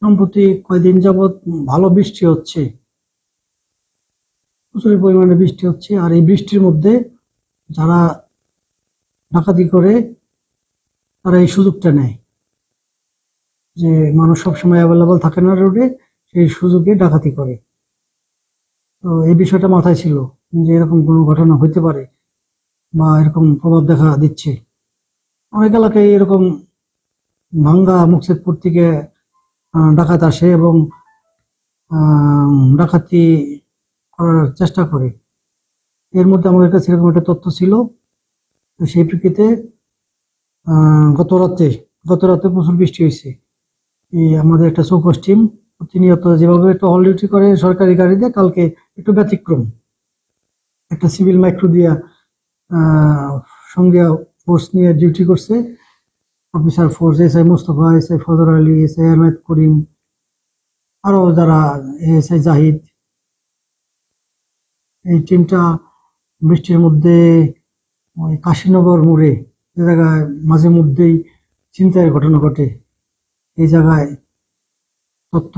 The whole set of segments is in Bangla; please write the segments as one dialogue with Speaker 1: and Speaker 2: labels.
Speaker 1: সম্প্রতি কয়েকদিন যাবৎ ভালো বৃষ্টি হচ্ছে, প্রচুর পরিমাণে বৃষ্টি হচ্ছে। আর এই বৃষ্টির মধ্যে যারা ডাকাতি করে তারা এই সুযোগটা নেয় যে মানুষ সবসময় অ্যাভেলেবল থাকে না রোডে, সেই সুযোগে ডাকাতি করে। তো এই বিষয়টা মাথায় ছিল যে এরকম কোনো ঘটনা হইতে পারে বা এরকম প্রভাব দেখা দিচ্ছে। অনেক এলাকায় এরকম ভাঙ্গা মুকসেদপুর থেকে ডাকাত আসে এবং ডাকাতি করার চেষ্টা করে। এর মধ্যে আমাদের কাছে এরকম একটা তথ্য ছিল। তো সেই প্রেক্ষিতে গত রাতে প্রচুর বৃষ্টি হয়েছে। এই আমাদের একটা চৌকস টিম প্রতিনিয়ত যেভাবে টহল ডিউটি করে সরকারি গাড়িতে, কালকে একটু ব্যতিক্রম, একটা সিভিল মাইক্রো দিয়া সঙ্গে ফোর্স নিয়ে ডিউটি করছে। Officer force, SI Mustafa, SI ফজর আলী, এসআই আহমেদ করিম, আরো যারা, এসআই জাহিদ। এই টিমটা বৃষ্টির মধ্যে ওই কাশীনগর মোড়ে, যে জায়গায় মাঝে মধ্যেই ছিনতাইয়ের ঘটনা ঘটে, এই জায়গায় তথ্য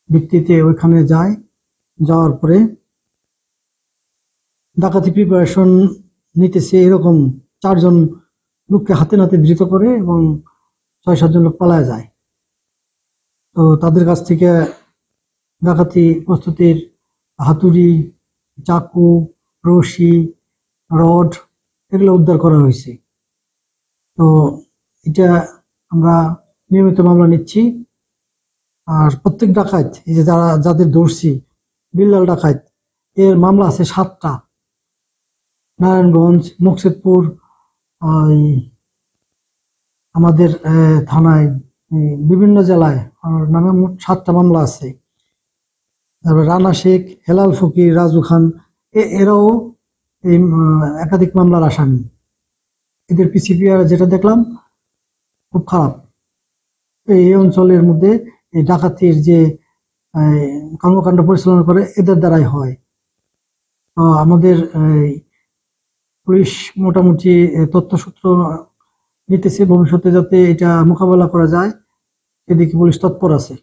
Speaker 1: ভিত্তিতে ওইখানে যায়। যাওয়ার পরে ডাকাতি প্রিপারেশন নিতেছে এরকম 4 জন লোককে হাতে নাতে ধৃত করে এবং 6-7 জন লোক পালায় যায়। তো তাদের কাছ থেকে ডাকাতি প্রস্তুতির হাতুড়ি, চাকু, রশি, রড এগুলো উদ্ধার করা হয়েছে। তো এটা আমরা নিয়মিত মামলা নিচ্ছি। আর প্রত্যেক ডাকাত, এই যে যাদের ধরছি, বিল্লাল ডাকাত, এর মামলা আছে 7টা। নারায়ণগঞ্জ, মুকসেদপুর, ওই আমাদের থানায়, বিভিন্ন জেলায় আর নামে মোট 7টা মামলা আছে। তারপরে রানা শেখ, হেলাল ফকির, রাজু খান, এরাও এই একাধিক মামলার আসামি। এদের পিসিপিআর যেটা দেখলাম খুব খারাপ। এই অঞ্চলের মধ্যে এই ডাকাতির যে কর্মকাণ্ড পরিচালনা করে এদের দ্বারাই হয়। আমাদের পুলিশ মোটামুটি তথ্যসূত্র নিতেছে ভবিষ্যতে যাতে এটা মোকাবেলা করা যায়, এদিকে পুলিশ তৎপর আছে।